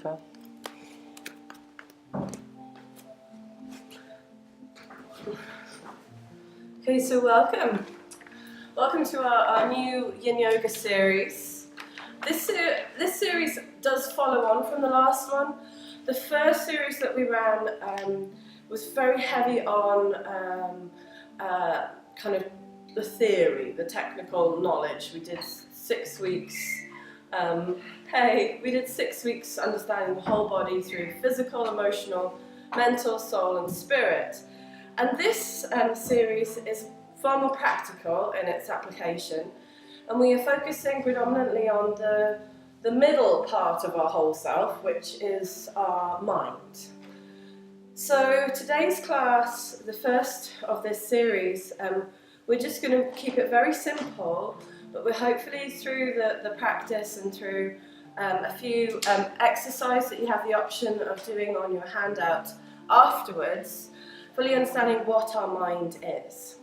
Super. Okay, so welcome. Welcome to our new Yin Yoga series. This series does follow on from the last one. The first series that we ran was very heavy on kind of the theory, the technical knowledge. We did 6 weeks. We did 6 weeks understanding the whole body through physical, emotional, mental, soul, and spirit. And this series is far more practical in its application, and we are focusing predominantly on the middle part of our whole self, which is our mind. So today's class, the first of this series, we're just going to keep it very simple, but we're hopefully through the practice and through a few exercises that you have the option of doing on your handout afterwards, fully understanding what our mind is.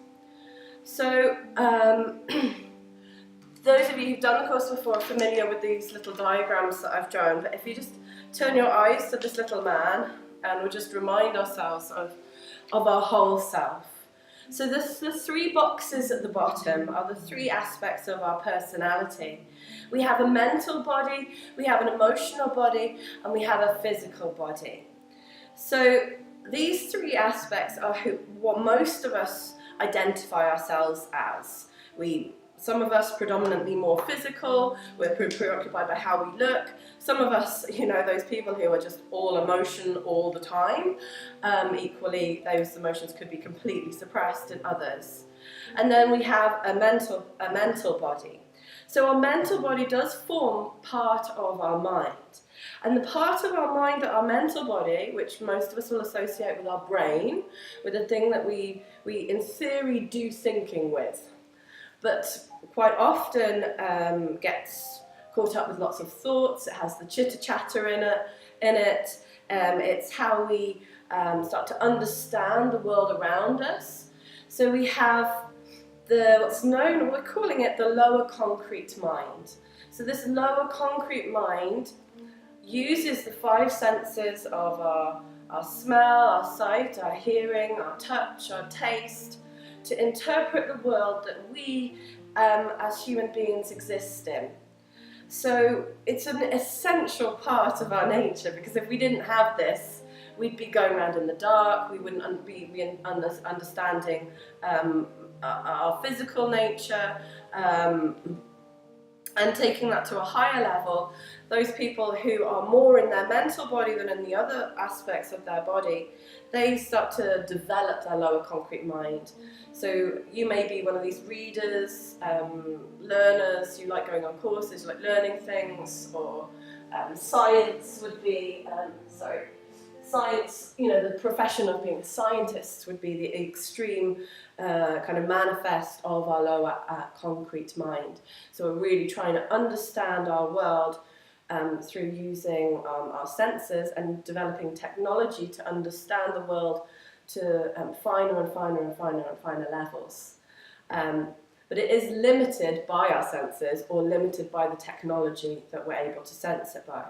So, those of you who've done the course before are familiar with these little diagrams that I've drawn, but if you just turn your eyes to this little man, and we'll just remind ourselves of our whole self. So the 3 boxes at the bottom are the 3 aspects of our personality. We have a mental body, we have an emotional body, and we have a physical body. So these 3 aspects are what most of us identify ourselves as. Some of us predominantly more physical, we're preoccupied by how we look. Some of us, those people who are just all emotion all the time. Equally, those emotions could be completely suppressed in others. And then we have a mental body. So our mental body does form part of our mind. And the part of our mind, our mental body, which most of us will associate with our brain, with the thing that we in theory do thinking with, but quite often gets caught up with lots of thoughts. It has the chitter-chatter in it. It's how we start to understand the world around us. So we have what's known, we're calling it the lower concrete mind. So this lower concrete mind uses the 5 senses of our smell, our sight, our hearing, our touch, our taste, to interpret the world that we as human beings exist in. So it's an essential part of our nature, because if we didn't have this, we'd be going around in the dark, we wouldn't be understanding our physical nature, and taking that to a higher level. Those people who are more in their mental body than in the other aspects of their body, they start to develop their lower concrete mind. So you may be one of these readers, learners, you like going on courses, you like learning things, or science would be, science, the profession of being a scientist would be the extreme kind of manifest of our lower concrete mind. So we're really trying to understand our world through using our senses and developing technology to understand the world to finer and finer and finer and finer levels. But it is limited by our senses, or limited by the technology that we're able to sense it by.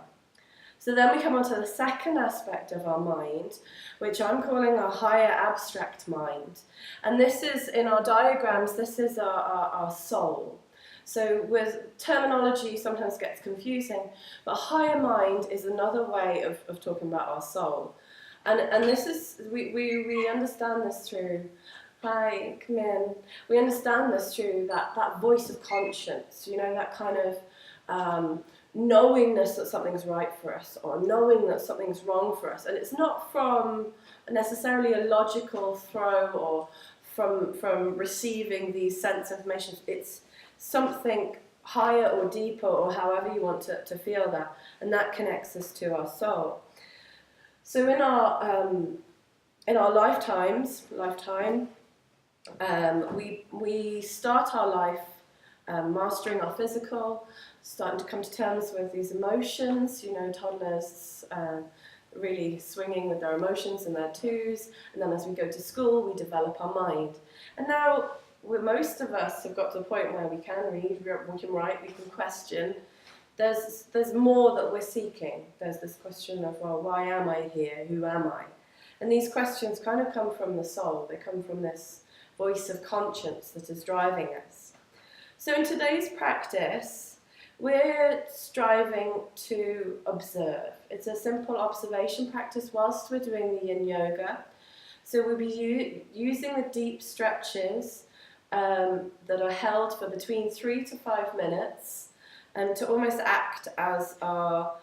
So then we come on to the second aspect of our mind, which I'm calling our higher abstract mind. And this is, in our diagrams, this is our soul. So with terminology sometimes gets confusing, but higher mind is another way of talking about our soul. And this is, we understand this through, hi, come in. We understand this through that voice of conscience, that kind of knowingness that something's right for us, or knowing that something's wrong for us. And it's not from necessarily a logical throw, or from receiving these sense information. It's something higher or deeper, or however you want to feel that, and that connects us to our soul. So in our lifetime, we start our life mastering our physical, starting to come to terms with these emotions, toddlers really swinging with their emotions in their twos, and then as we go to school, we develop our mind. And now most of us have got to the point where we can read, we can write, we can question, there's more that we're seeking. There's this question of, well, why am I here? Who am I? And these questions kind of come from the soul. They come from this voice of conscience that is driving us. So in today's practice, we're striving to observe. It's a simple observation practice whilst we're doing the yin yoga. So we'll be using the deep stretches that are held for between 3 to 5 minutes, and to almost act as our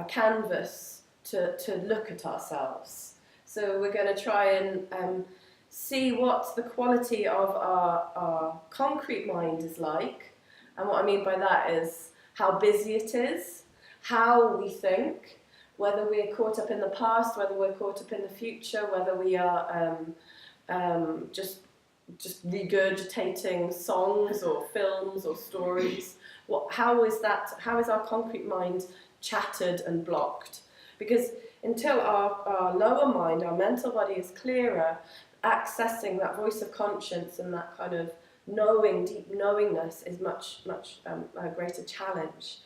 canvas to look at ourselves. So we're going to try and see what the quality of our concrete mind is like. And what I mean by that is how busy it is, how we think, whether we're caught up in the past, whether we're caught up in the future, whether we are just regurgitating songs or films or stories. How is our concrete mind chattered and blocked? Because until our lower mind, our mental body is clearer, accessing that voice of conscience and that kind of deep knowingness is much a greater challenge.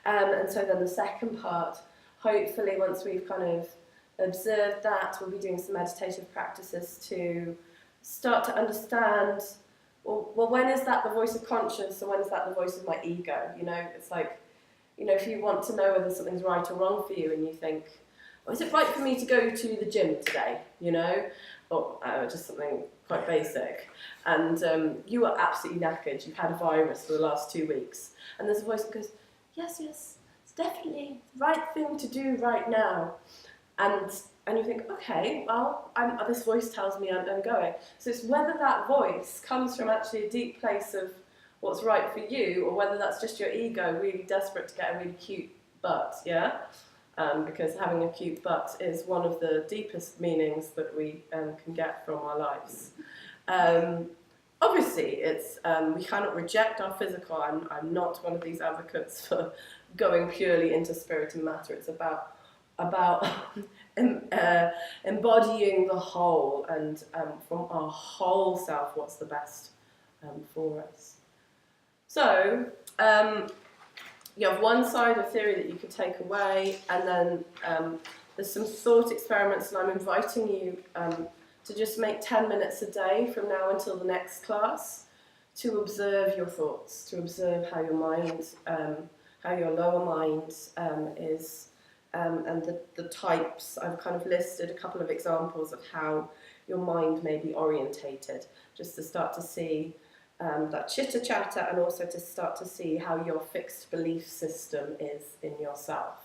And so then the second part, hopefully once we've kind of observed that, we'll be doing some meditative practices to start to understand, well, when is that the voice of conscience and when is that the voice of my ego? You know, it's like, you know, if you want to know whether something's right or wrong for you and you think, oh, is it right for me to go to the gym today, you know, or just something quite basic, and you are absolutely knackered, you've had a virus for the last 2 weeks, and there's a voice that goes, yes, it's definitely the right thing to do right now, and you think, okay, well, this voice tells me I'm going. So it's whether that voice comes from actually a deep place of what's right for you, or whether that's just your ego really desperate to get a really cute butt, yeah? Because having a cute butt is one of the deepest meanings that we can get from our lives. Obviously, it's we cannot reject our physical. I'm not one of these advocates for going purely into spirit and matter. It's about embodying the whole, and from our whole self, what's the best for us. So, you have one side of theory that you could take away, and then there's some thought experiments, and I'm inviting you to just make 10 minutes a day from now until the next class to observe your thoughts, to observe how your mind, how your lower mind is, and the types. I've kind of listed a couple of examples of how your mind may be orientated, just to start to see that chitter chatter, and also to start to see how your fixed belief system is in yourself.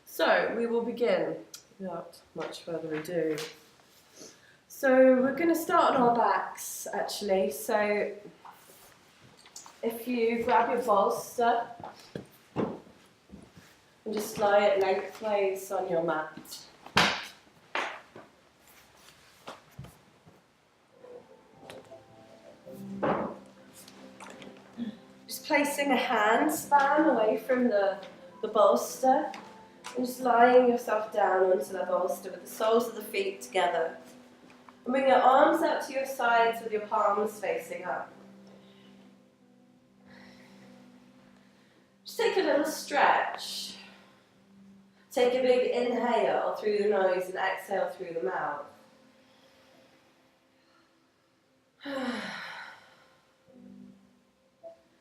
So we will begin without much further ado. So we're going to start on our backs, actually. So if you grab your bolster and just lie it lengthways on your mat. Just placing a hand span away from the bolster, and just lying yourself down onto the bolster with the soles of the feet together. And bring your arms out to your sides with your palms facing up. Just take a little stretch. Take a big inhale through the nose and exhale through the mouth.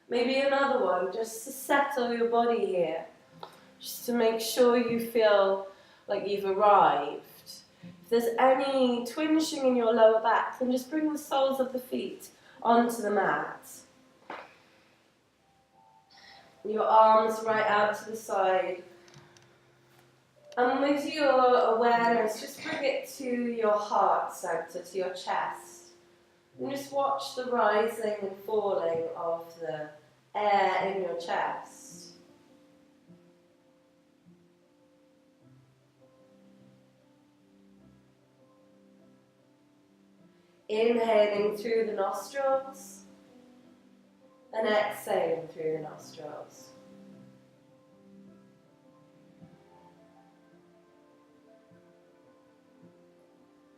Maybe another one, just to settle your body here. Just to make sure you feel like you've arrived. If there's any twinging in your lower back, then just bring the soles of the feet onto the mat. Your arms right out to the side. And with your awareness, just bring it to your heart center, to your chest. And just watch the rising and falling of the air in your chest. Inhaling through the nostrils and exhaling through the nostrils.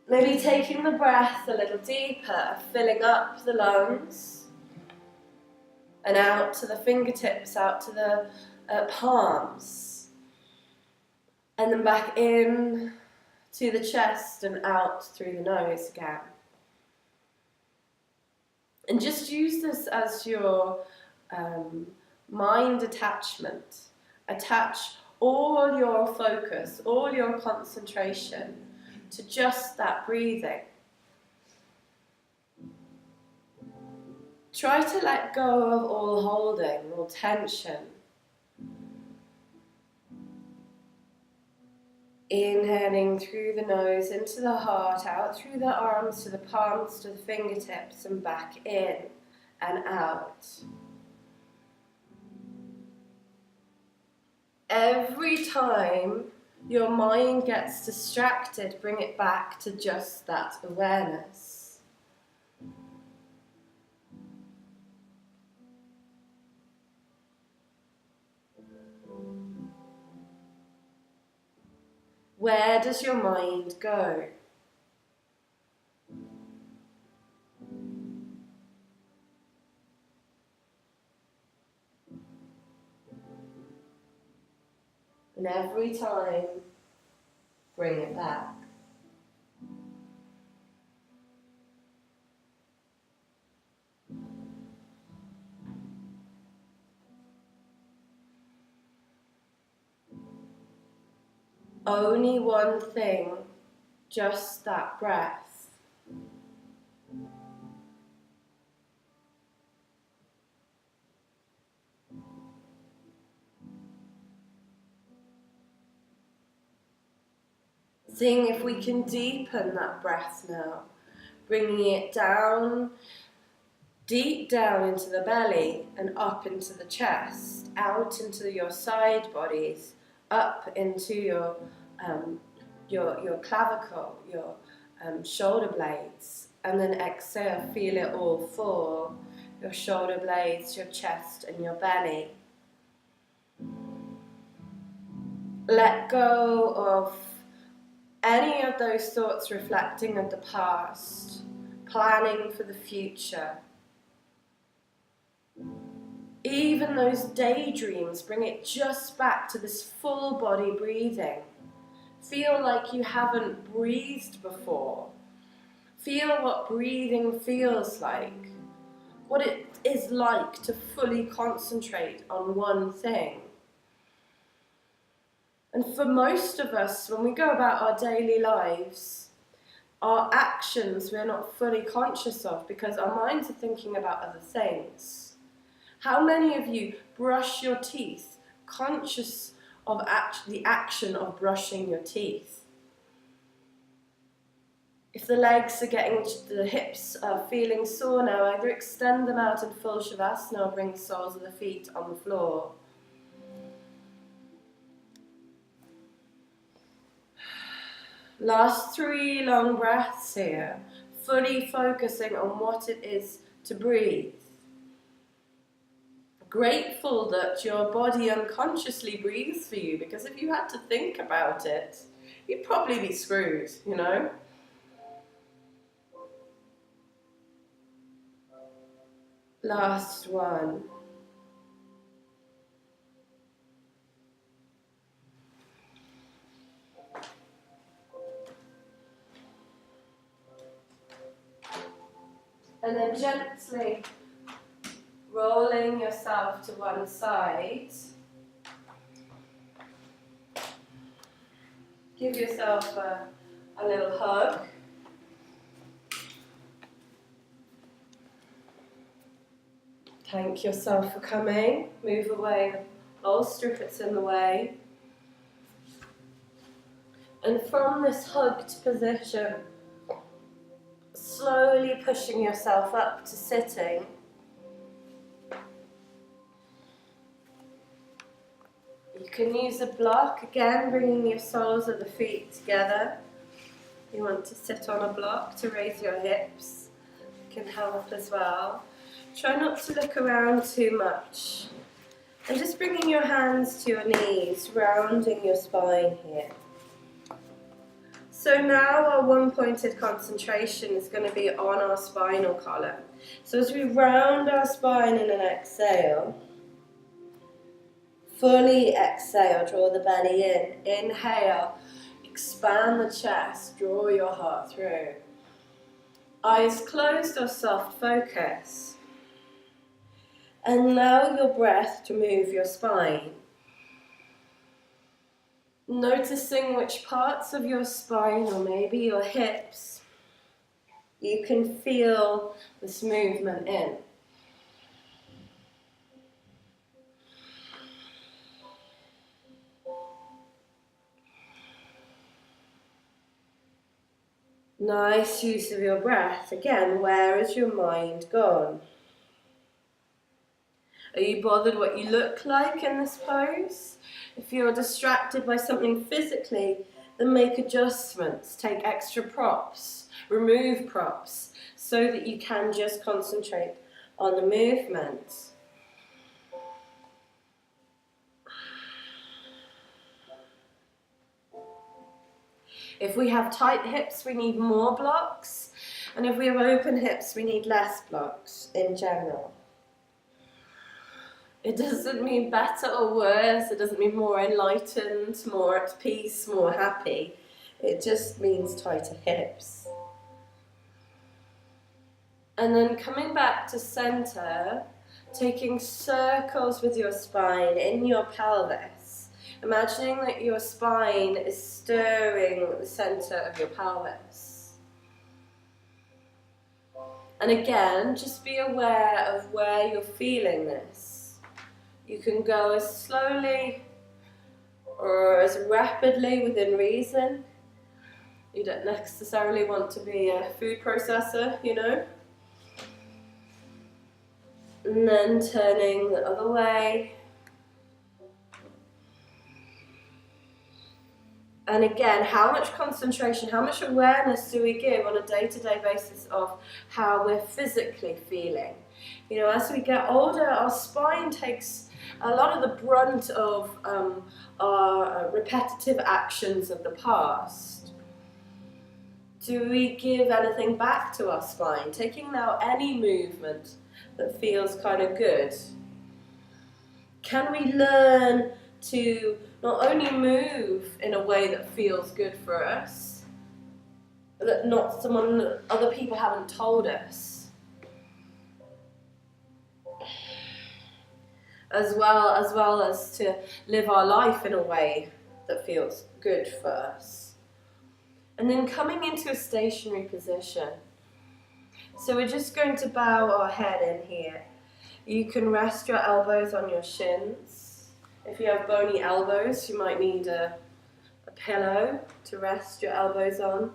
Maybe taking the breath a little deeper, filling up the lungs, And out to the fingertips, out to the palms. And then back in to the chest and out through the nose again. And just use this as your mind attachment. Attach all your focus, all your concentration to just that breathing. Try to let go of all holding, all tension. Inhaling through the nose, into the heart, out through the arms, to the palms, to the fingertips, and back in and out. Every time your mind gets distracted, bring it back to just that awareness. Where does your mind go? And every time, bring it back. Only one thing, just that breath. Seeing if we can deepen that breath now, bringing it down, deep down into the belly and up into the chest, out into your side bodies, up into your clavicle, your shoulder blades, and then exhale, feel it all fall, your shoulder blades, your chest and your belly. Let go of any of those thoughts reflecting on the past, planning for the future. Even those daydreams, bring it just back to this full body breathing. Feel like you haven't breathed before. Feel what breathing feels like. What it is like to fully concentrate on one thing. And for most of us, when we go about our daily lives, our actions we're not fully conscious of because our minds are thinking about other things. How many of you brush your teeth conscious of the action of brushing your teeth? If the legs are the hips are feeling sore now, either extend them out in full Shavasana or bring the soles of the feet on the floor. Last 3 long breaths here, fully focusing on what it is to breathe. Grateful that your body unconsciously breathes for you, because if you had to think about it, you'd probably be screwed, you know? Last one. And then gently rolling yourself to one side. Give yourself a little hug. Thank yourself for coming. Move away the bolster if it's in the way. And from this hugged position, slowly pushing yourself up to sitting. You can use a block, again bringing your soles of the feet together. You want to sit on a block to raise your hips. It can help as well. Try not to look around too much. And just bringing your hands to your knees, rounding your spine here. So now our one-pointed concentration is going to be on our spinal column. So as we round our spine in an exhale, fully exhale, draw the belly in. Inhale, expand the chest, draw your heart through. Eyes closed or soft focus. And allow your breath to move your spine. Noticing which parts of your spine, or maybe your hips, you can feel this movement in. Nice use of your breath. Again, where is your mind gone? Are you bothered what you look like in this pose? If you're distracted by something physically, then make adjustments, take extra props, remove props, so that you can just concentrate on the movement. If we have tight hips, we need more blocks, and if we have open hips, we need less blocks in general. It doesn't mean better or worse, it doesn't mean more enlightened, more at peace, more happy. It just means tighter hips. And then coming back to center, taking circles with your spine in your pelvis. Imagining that your spine is stirring the center of your pelvis. And again, just be aware of where you're feeling this. You can go as slowly or as rapidly within reason. You don't necessarily want to be a food processor, you know. And then turning the other way. And again, how much concentration, how much awareness do we give on a day-to-day basis of how we're physically feeling? You know, as we get older, our spine takes a lot of the brunt of our repetitive actions of the past. Do we give anything back to our spine? Taking now any movement that feels kind of good. Can we learn to not only move in a way that feels good for us, that other people haven't told us, as well as to live our life in a way that feels good for us. And then coming into a stationary position. So we're just going to bow our head in here. You can rest your elbows on your shins. If you have bony elbows, you might need a pillow to rest your elbows on.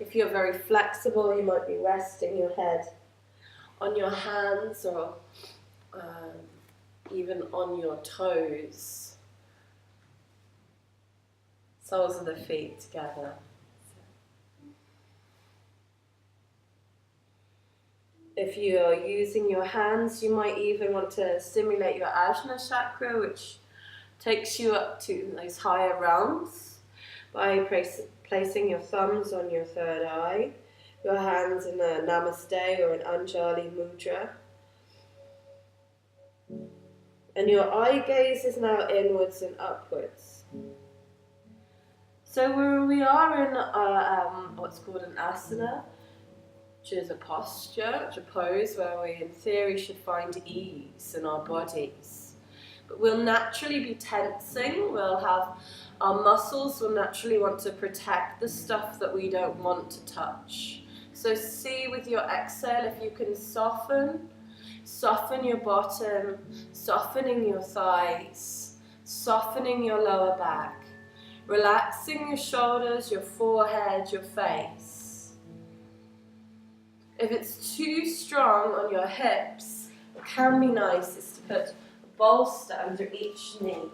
If you're very flexible, you might be resting your head on your hands or even on your toes. Soles of the feet together. If you're using your hands, you might even want to stimulate your Ajna chakra, which takes you up to those higher realms by placing your thumbs on your third eye, your hands in a Namaste or an Anjali mudra. And your eye gaze is now inwards and upwards. So we are in what's called an asana, which is a posture, a pose where we in theory should find ease in our bodies. But we'll naturally be tensing, our muscles will naturally want to protect the stuff that we don't want to touch. So see with your exhale if you can soften your bottom, softening your thighs, softening your lower back, relaxing your shoulders, your forehead, your face. If it's too strong on your hips, what can be nice is to put a bolster under each knee.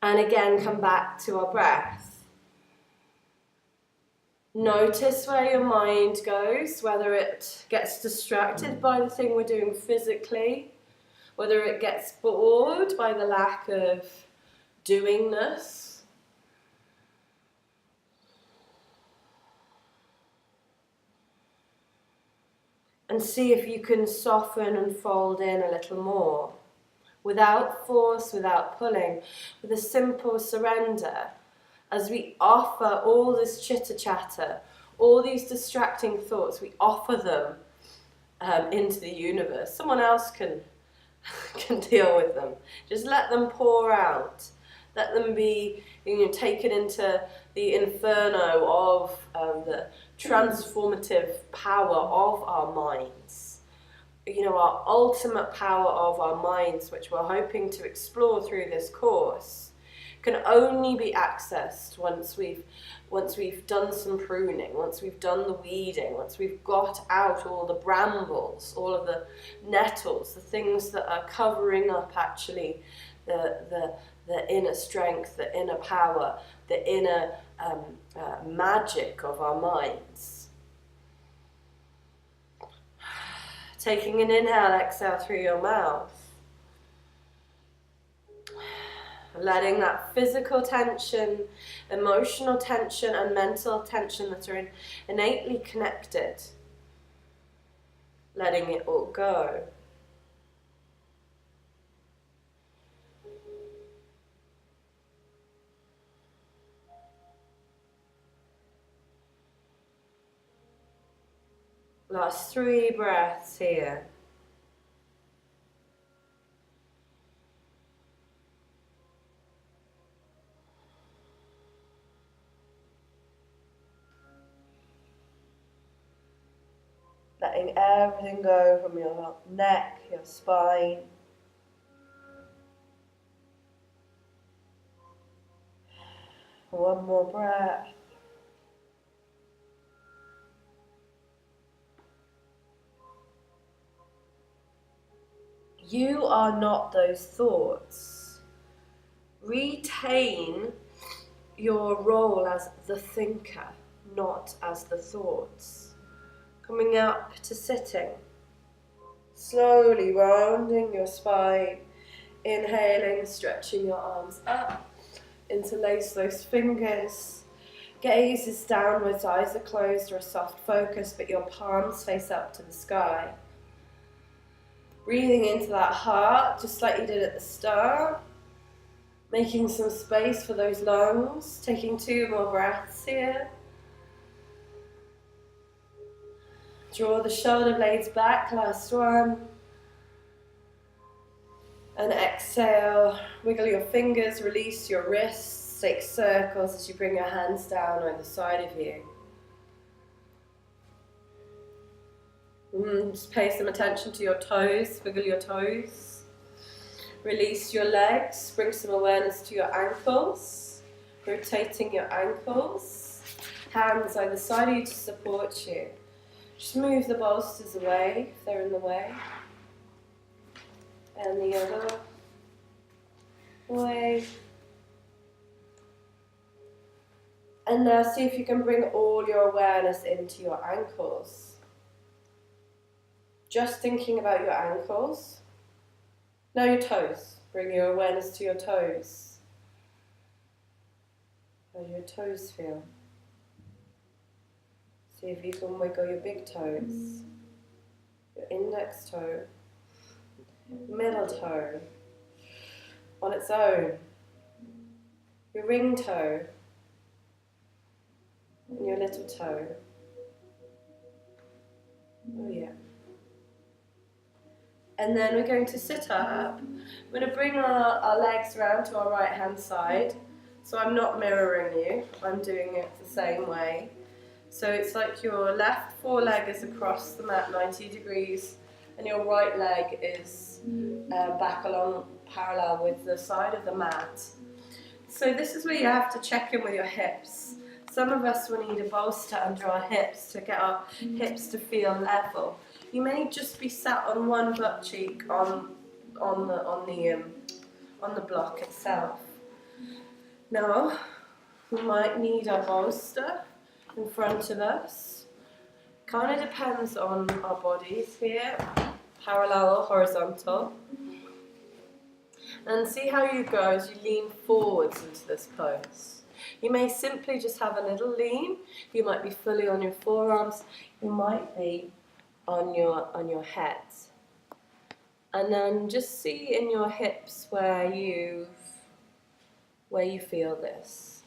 And again, come back to our breath. Notice where your mind goes, whether it gets distracted by the thing we're doing physically, whether it gets bored by the lack of doingness. And see if you can soften and fold in a little more, without force, without pulling, with a simple surrender, as we offer all this chitter-chatter, all these distracting thoughts, we offer them into the universe. Someone else can deal with them. Just let them pour out. Let them be taken into the inferno of the transformative power of our minds. Our ultimate power of our minds, which we're hoping to explore through this course, can only be accessed once we've done some pruning, once we've done the weeding, once we've got out all the brambles, all of the nettles, the things that are covering up actually the inner strength, the inner power, the inner magic of our minds. Taking an inhale, exhale through your mouth. Letting that physical tension, emotional tension, and mental tension that are innately connected, letting it all go. Last 3 breaths here. Letting everything go from your neck, your spine. One more breath. You are not those thoughts. Retain your role as the thinker, not as the thoughts. Coming up to sitting. Slowly rounding your spine. Inhaling, stretching your arms up. Interlace those fingers. Gaze is downwards, eyes are closed or a soft focus, but your palms face up to the sky. Breathing into that heart, just like you did at the start. Making some space for those lungs. Taking 2 more breaths here. Draw the shoulder blades back, last one. And exhale, wiggle your fingers, release your wrists, take circles as you bring your hands down either side of you. Just pay some attention to your toes, wiggle your toes. Release your legs, bring some awareness to your ankles. Rotating your ankles. Hands either side of you to support you. Just move the bolsters away if they're in the way. And the other way. And now see if you can bring all your awareness into your ankles. Just thinking about your ankles. Now your toes. Bring your awareness to your toes. How do your toes feel? See if you can wiggle your big toes. Your index toe. Middle toe. On its own. Your ring toe. And your little toe. Oh yeah. And then we're going to sit up. We're going to bring our legs around to our right hand side. So I'm not mirroring you, I'm doing it the same way. So it's like your left foreleg is across the mat 90 degrees and your right leg is back along parallel with the side of the mat. So this is where you have to check in with your hips. Some of us will need a bolster under our hips to get our hips to feel level. You may just be sat on one butt cheek on the block itself. Now, we might need our bolster in front of us. Kind of depends on our bodies here, parallel or horizontal. And see how you go as you lean forwards into this pose. You may simply just have a little lean. You might be fully on your forearms. You might be on your heads. And then just see in your hips where you feel this.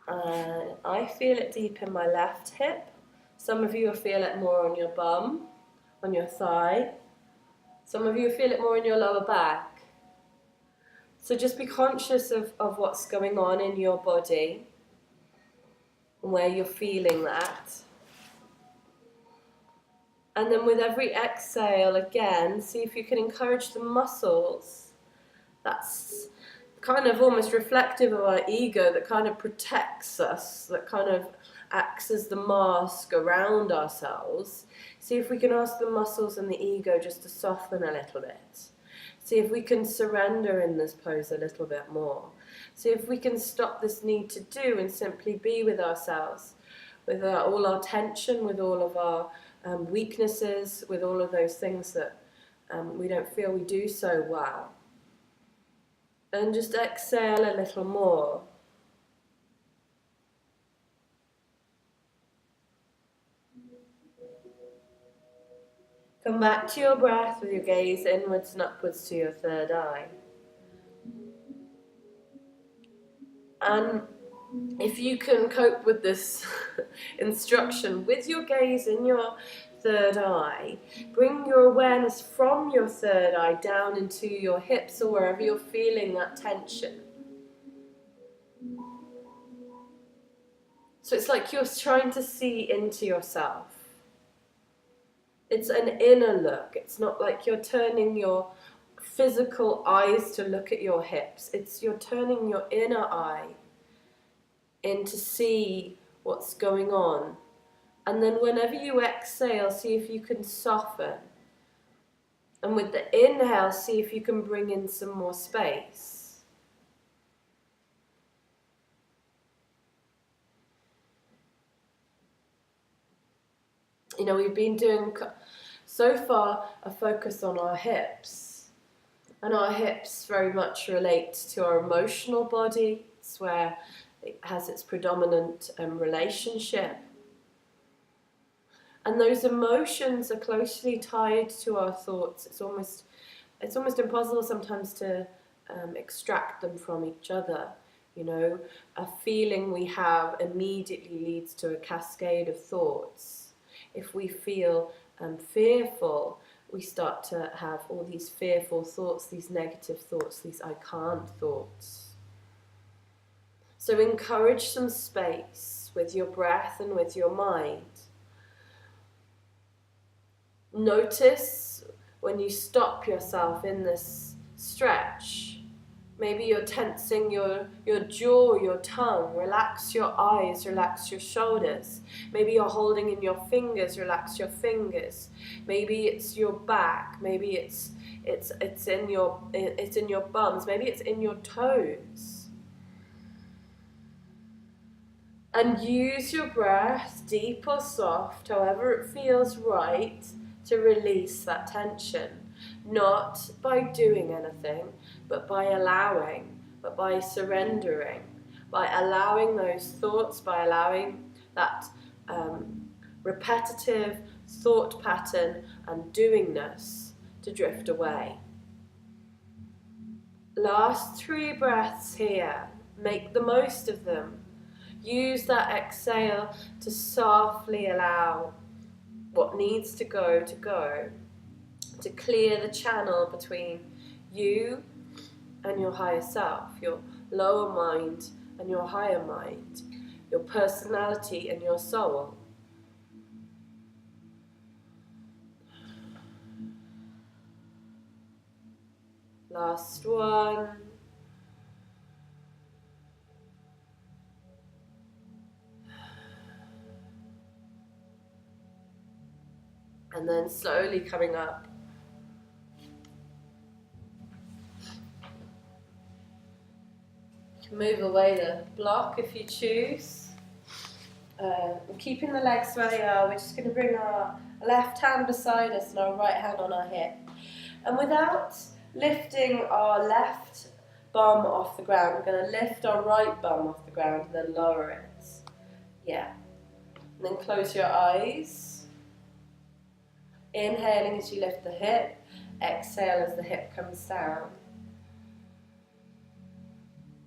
I feel it deep in my left hip. Some of you will feel it more on your bum, on your thigh. Some of you feel it more in your lower back. So just be conscious of what's going on in your body and where you're feeling that. And then with every exhale, again, see if you can encourage the muscles. That's kind of almost reflective of our ego that kind of protects us, that kind of acts as the mask around ourselves. See if we can ask the muscles and the ego just to soften a little bit. See if we can surrender in this pose a little bit more. See if we can stop this need to do and simply be with ourselves, with all our tension, with all of our weaknesses, with all of those things that we don't feel we do so well. And just exhale a little more. Come back to your breath with your gaze inwards and upwards to your third eye. And if you can cope with this instruction with your gaze in your third eye, bring your awareness from your third eye down into your hips or wherever you're feeling that tension. So it's like you're trying to see into yourself. It's an inner look. It's not like you're turning your physical eyes to look at your hips. It's you're turning your inner eye in to see what's going on. And then whenever you exhale, see if you can soften. And with the inhale, see if you can bring in some more space. You know, we've been doing so far a focus on our hips. And our hips very much relate to our emotional body. It's where it has its predominant relationship. And those emotions are closely tied to our thoughts. It's almost impossible sometimes to extract them from each other. You know, a feeling we have immediately leads to a cascade of thoughts. If we feel fearful, we start to have all these fearful thoughts, these negative thoughts, these I can't thoughts. So encourage some space with your breath and with your mind. Notice when you stop yourself in this stretch. Maybe you're tensing your jaw, your tongue. Relax your eyes, relax your shoulders. Maybe you're holding in your fingers, relax your fingers. Maybe it's your back. Maybe it's in your bums. Maybe it's in your toes. And use your breath, deep or soft, however it feels right, to release that tension. Not by doing anything, but by allowing, but by surrendering, by allowing those thoughts, by allowing that repetitive thought pattern and doingness to drift away. Last 3 breaths here. Make the most of them. Use that exhale to softly allow what needs to go, to clear the channel between you and your higher self, your lower mind and your higher mind, your personality and your soul. Last one. And then slowly coming up. Move away the block if you choose. Keeping the legs where they are, we're just going to bring our left hand beside us and our right hand on our hip. And without lifting our left bum off the ground, we're going to lift our right bum off the ground and then lower it. Yeah. And then close your eyes. Inhaling as you lift the hip. Exhale as the hip comes down.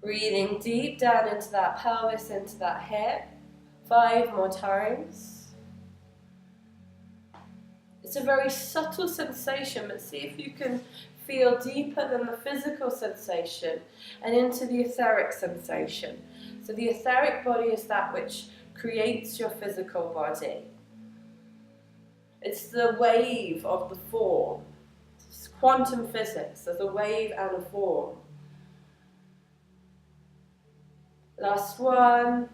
Breathing deep down into that pelvis, into that hip. 5 more times. It's a very subtle sensation, but see if you can feel deeper than the physical sensation and into the etheric sensation. So the etheric body is that which creates your physical body. It's the wave of the form. It's quantum physics. There's a wave and a form. Last one.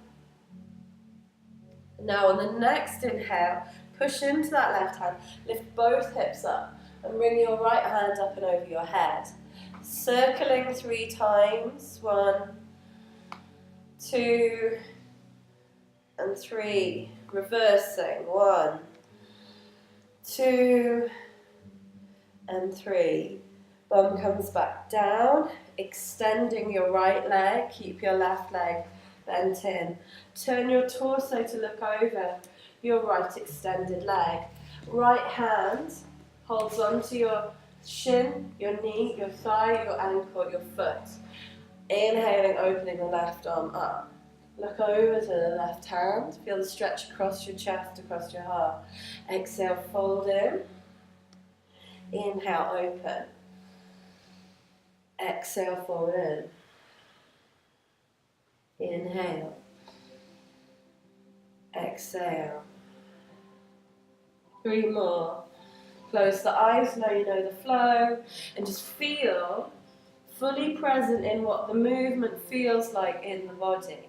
Now on the next inhale, push into that left hand, lift both hips up and bring your right hand up and over your head. Circling 3 times, 1, 2, and 3. Reversing, 1, 2, and 3. Bum comes back down, extending your right leg, keep your left leg bent in. Turn your torso to look over your right extended leg. Right hand holds onto your shin, your knee, your thigh, your ankle, your foot. Inhaling, opening the left arm up. Look over to the left hand. Feel the stretch across your chest, across your heart. Exhale, fold in. Inhale, open. Exhale, fold in. Inhale. Exhale. 3 more. Close the eyes, now you know the flow, and just feel fully present in what the movement feels like in the body.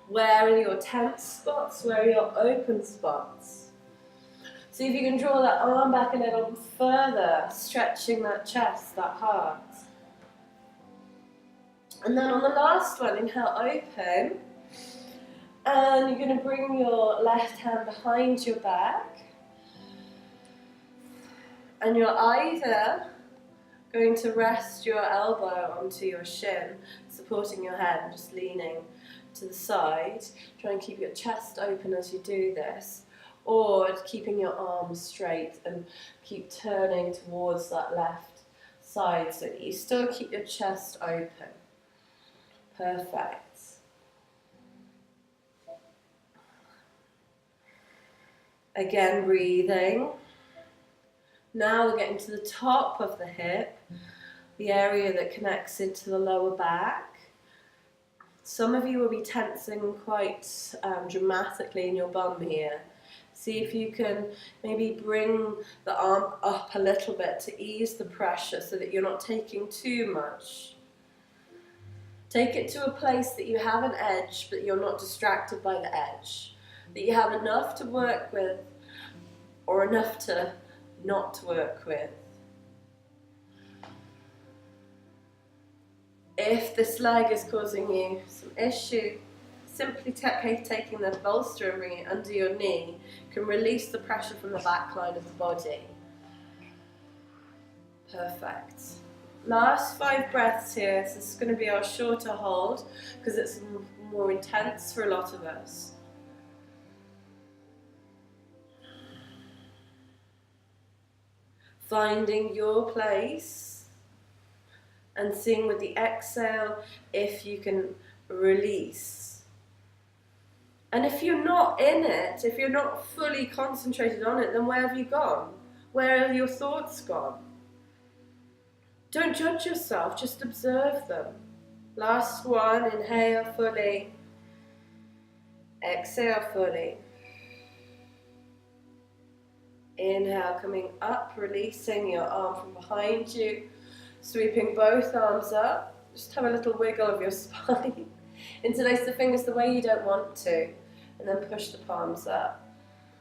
Where are your tense spots? Where are your open spots? See if you can draw that arm back a little further, stretching that chest, that heart. And then on the last one, inhale, open. And you're going to bring your left hand behind your back. And you're either going to rest your elbow onto your shin, supporting your head and just leaning to the side. Try and keep your chest open as you do this. Or keeping your arms straight and keep turning towards that left side so that you still keep your chest open. Perfect. Again, breathing. Now we're getting to the top of the hip, the area that connects into the lower back. Some of you will be tensing quite dramatically in your bum here. See if you can maybe bring the arm up a little bit to ease the pressure so that you're not taking too much. Take it to a place that you have an edge, but you're not distracted by the edge. That you have enough to work with, or enough to not work with. If this leg is causing you some issue, simply taking the bolster and bringing it under your knee can release the pressure from the back line of the body. Perfect. Last 5 breaths here. So this is going to be our shorter hold because it's more intense for a lot of us. Finding your place and seeing with the exhale if you can release. And if you're not in it, if you're not fully concentrated on it, then where have you gone? Where are your thoughts gone? Don't judge yourself, just observe them. Last one, inhale fully. Exhale fully. Inhale, coming up, releasing your arm from behind you, sweeping both arms up. Just have a little wiggle of your spine. Interlace the fingers the way you don't want to, and then push the palms up.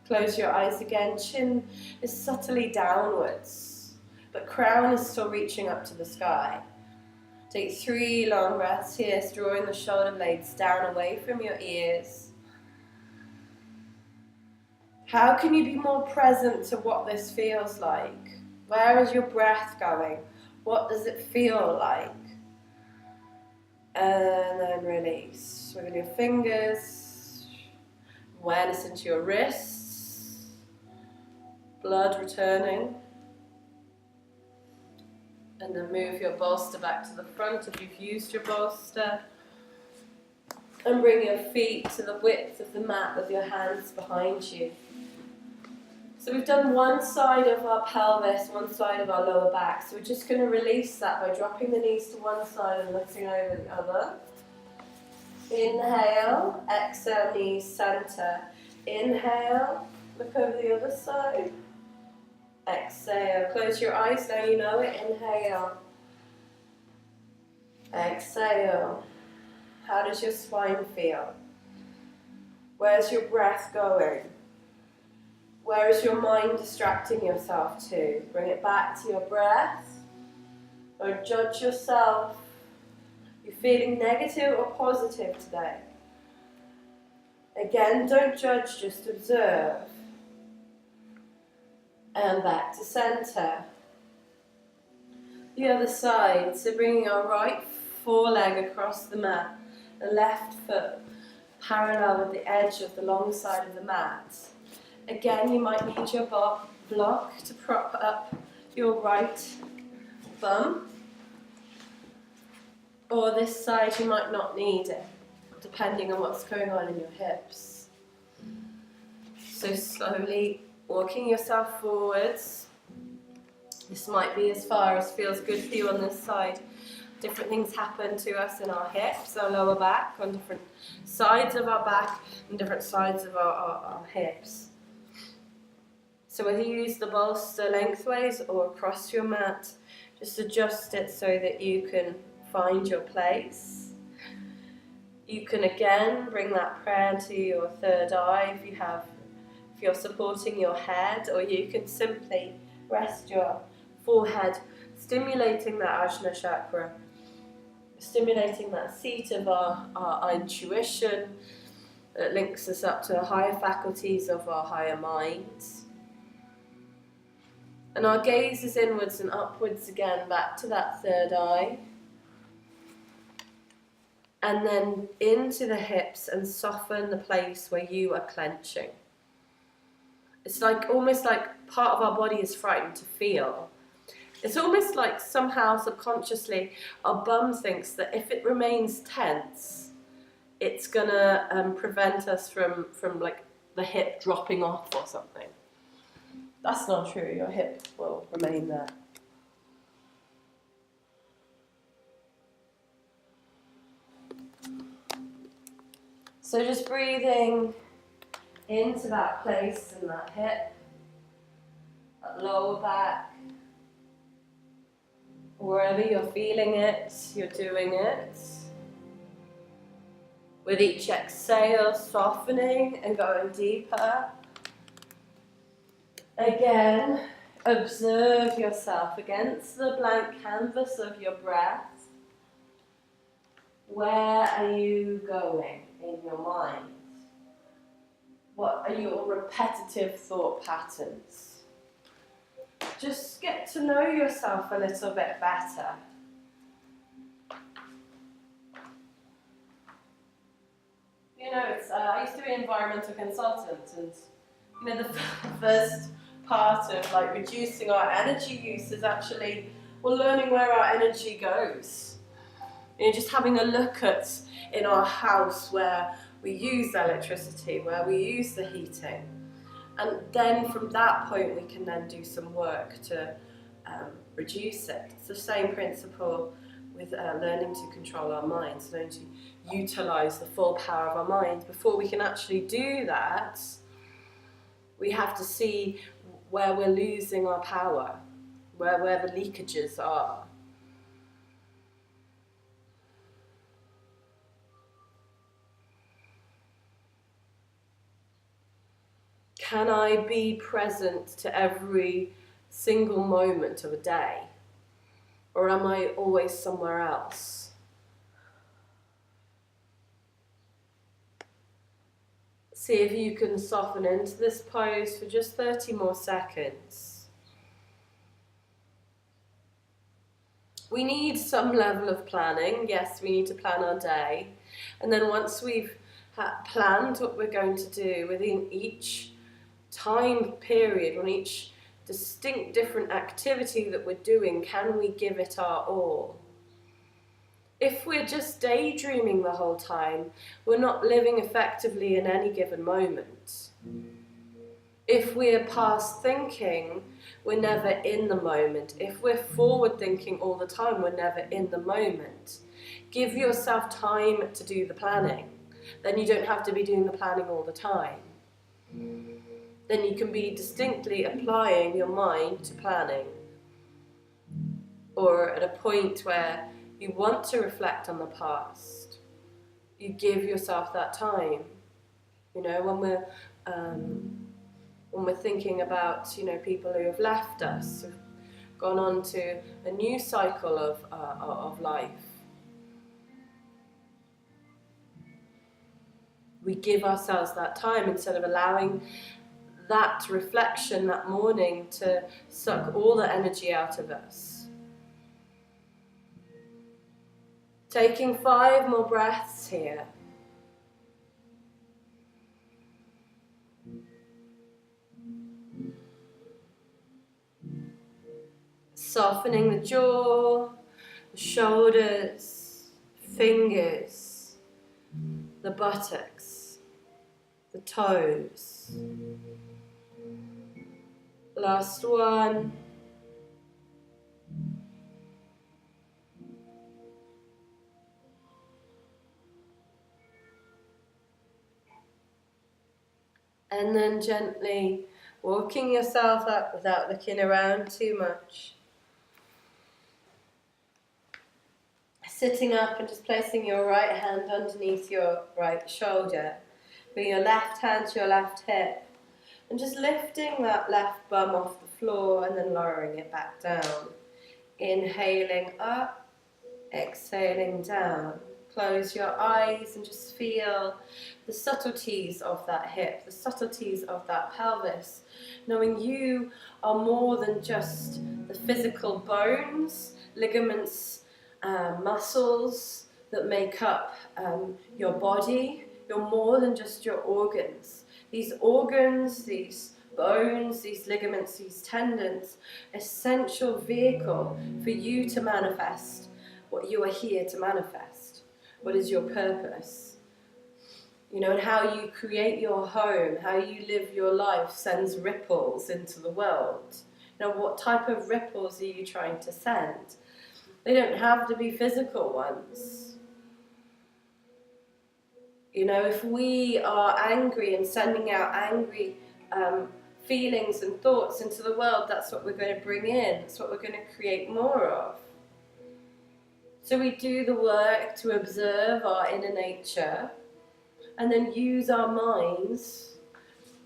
Close your eyes again. Chin is subtly downwards, but crown is still reaching up to the sky. Take 3 long breaths here, drawing the shoulder blades down away from your ears. How can you be more present to what this feels like? Where is your breath going? What does it feel like? And then release. Wiggle your fingers. Awareness into your wrists. Blood returning. And then move your bolster back to the front if you've used your bolster. And bring your feet to the width of the mat with your hands behind you. So we've done one side of our pelvis, one side of our lower back. So we're just going to release that by dropping the knees to one side and lifting over the other. Inhale, exhale, knees center. Inhale, look over the other side. Exhale, close your eyes, now you know it. Inhale. Exhale. How does your spine feel? Where's your breath going? Where is your mind distracting yourself to? Bring it back to your breath. Don't judge yourself. You're feeling negative or positive today. Again, don't judge, just observe. And back to center. The other side, so bringing our right foreleg across the mat, the left foot parallel with the edge of the long side of the mat. Again, you might need your block to prop up your right bum. Or this side, you might not need it, depending on what's going on in your hips. So slowly walking yourself forwards. This might be as far as feels good for you on this side. Different things happen to us in our hips, our lower back, on different sides of our back and different sides of our hips. So whether you use the bolster lengthways or across your mat, just adjust it so that you can find your place. You can again bring that prayer to your third eye if you're supporting your head, or you can simply rest your forehead, stimulating that Ajna chakra, stimulating that seat of our intuition that links us up to the higher faculties of our higher minds. And our gaze is inwards and upwards again, back to that third eye. And then into the hips and soften the place where you are clenching. It's almost like part of our body is frightened to feel. It's almost like somehow subconsciously our bum thinks that if it remains tense, it's gonna prevent us from like the hip dropping off or something. That's not true, your hip will remain there. So just breathing into that place in that hip, that lower back, wherever you're feeling it, you're doing it. With each exhale, softening and going deeper. Again, observe yourself against the blank canvas of your breath. Where are you going in your mind? What are your repetitive thought patterns? Just get to know yourself a little bit better. You know, I used to be an environmental consultant, and the first part of reducing our energy use is actually learning where our energy goes. Just having a look at in our house where we use electricity, where we use the heating, and then from that point we can then do some work to reduce it. It's the same principle with learning to control our minds, learning to utilize the full power of our mind. Before we can actually do that, we have to see where we're losing our power, where the leakages are. Can I be present to every single moment of a day? Or am I always somewhere else? See if you can soften into this pose for just 30 more seconds. We need some level of planning. Yes, we need to plan our day. And then once we've planned what we're going to do within each time period, on each distinct different activity that we're doing, can we give it our all? If we're just daydreaming the whole time, we're not living effectively in any given moment. If we're past thinking, we're never in the moment. If we're forward thinking all the time, we're never in the moment. Give yourself time to do the planning. Then you don't have to be doing the planning all the time. Then you can be distinctly applying your mind to planning. Or at a point where you want to reflect on the past, you give yourself that time. You know, when we're thinking about, you know, people who have left us, who've gone on to a new cycle of life, we give ourselves that time instead of allowing that reflection that morning to suck all the energy out of us. Taking 5 more breaths here. Softening the jaw, the shoulders, fingers, the buttocks, the toes. Last one. And then gently walking yourself up without looking around too much. Sitting up and just placing your right hand underneath your right shoulder. Bring your left hand to your left hip. And just lifting that left bum off the floor and then lowering it back down. Inhaling up, exhaling down. Close your eyes and just feel the subtleties of that hip, the subtleties of that pelvis, knowing you are more than just the physical bones, ligaments, muscles that make up your body. You're more than just your organs. These organs, these bones, these ligaments, these tendons, essential vehicle for you to manifest what you are here to manifest. What is your purpose? You know, and how you create your home, how you live your life sends ripples into the world. You know, what type of ripples are you trying to send? They don't have to be physical ones. You know, if we are angry and sending out angry feelings and thoughts into the world, that's what we're going to bring in. That's what we're going to create more of. So we do the work to observe our inner nature and then use our minds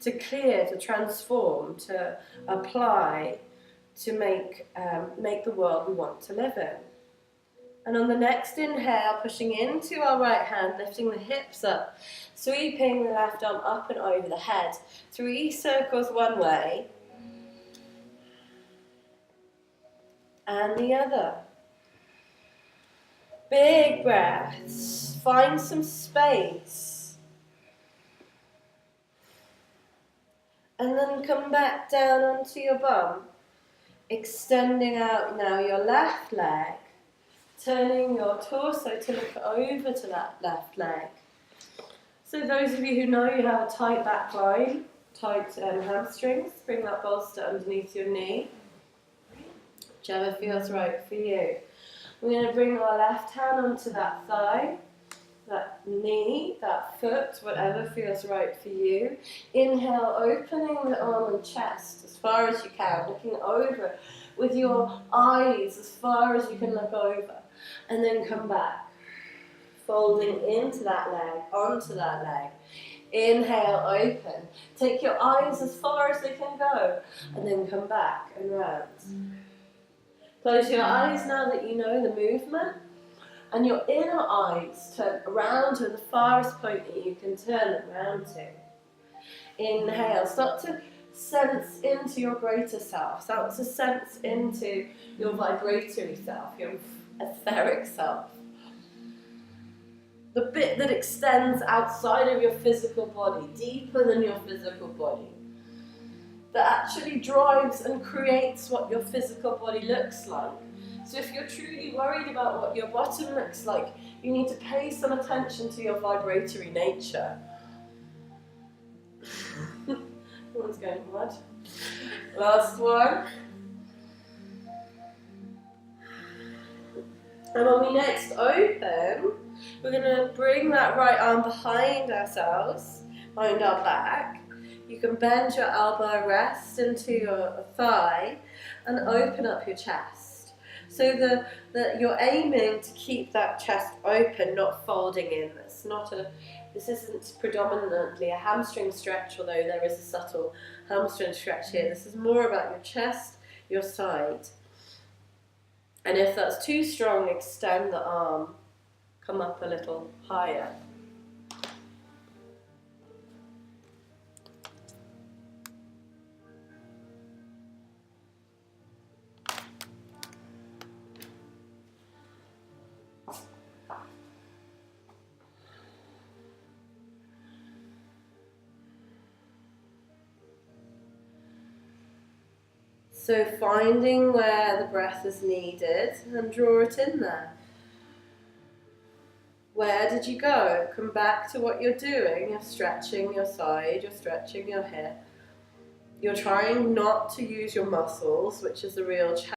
to clear, to transform, to apply, to make the world we want to live in. And on the next inhale, pushing into our right hand, lifting the hips up, sweeping the left arm up and over the head. 3 circles one way and the other. Big breaths. Find some space. And then come back down onto your bum. Extending out now your left leg. Turning your torso to look over to that left leg. So those of you who know you have a tight back line, tight hamstrings, bring that bolster underneath your knee. Whichever feels right for you. We're going to bring our left hand onto that thigh, that knee, that foot, whatever feels right for you. Inhale, opening the arm and chest as far as you can, looking over with your eyes as far as you can look over. And then come back, folding into that leg, onto that leg. Inhale, open. Take your eyes as far as they can go, and then come back and round. Close your eyes now that you know the movement. And your inner eyes turn around to the farthest point that you can turn them around to. Inhale, start to sense into your greater self. Start to sense into your vibratory self, your etheric self. The bit that extends outside of your physical body, deeper than your physical body. That actually drives and creates what your physical body looks like. So if you're truly worried about what your bottom looks like, you need to pay some attention to your vibratory nature. Everyone's going, what? Last one. And when we next open, we're going to bring that right arm behind ourselves, behind our back. You can bend your elbow, rest into your thigh, and open up your chest. So that you're aiming to keep that chest open, not folding in. This isn't predominantly a hamstring stretch, although there is a subtle hamstring stretch here. This is more about your chest, your side. And if that's too strong, extend the arm. Come up a little higher. So finding where the breath is needed and draw it in there. Where did you go? Come back to what you're doing. You're stretching your side, you're stretching your hip. You're trying not to use your muscles, which is the real challenge.